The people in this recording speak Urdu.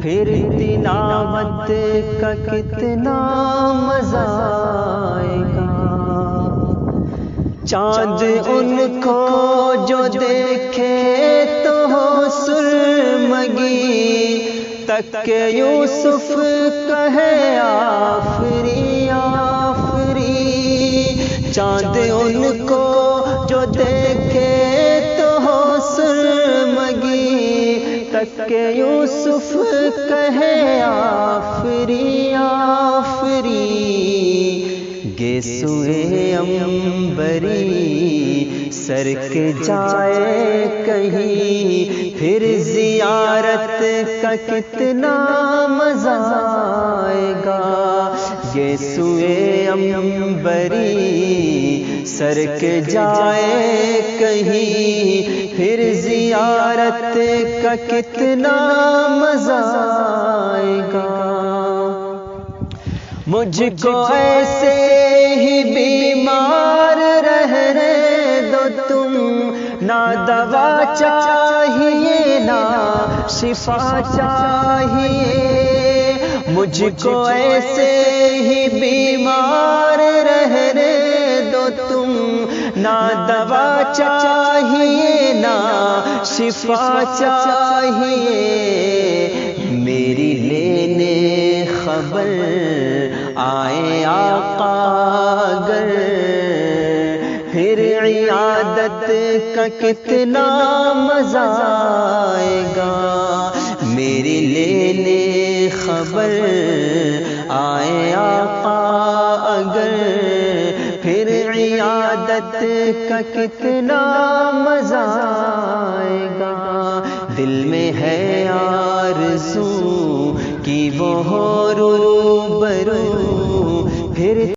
پھر تلاوت کا کتنا مزہ آئے گا۔ چاند ان کو جو دیکھے تو ہو سرمگی، تک کہ یوسف کہے آفری آفری۔ چاند ان کو جو دیکھے تو ہو سرمگی، تک کہ یوسف کہے آفری آفری۔ گے سوئے عنبری سر کے جائے کہیں، پھر زیارت کا کتنا مزہ آئے گا۔ گے سوئے عنبری سر کے جائے کہیں، پھر زیارت کا کتنا مزہ آئے گا۔ مجھ کو ایسے ہی بیمار رہنے دو تم، نہ دوا چاہیے نہ شفا چاہیے۔ مجھ کو ایسے ہی بیمار رہنے دو تم، نہ دوا چاہیے نہ شفا چاہیے۔ میری لینے خبر آئے آقا اگر، پھر عیادت کا کتنا مزہ آئے گا۔ میری لینے خبر آئے آقا اگر، پھر عیادت کا کتنا مزہ آئے گا۔ دل میں ہے آرزو کہ وہ ہو روبرو، پھر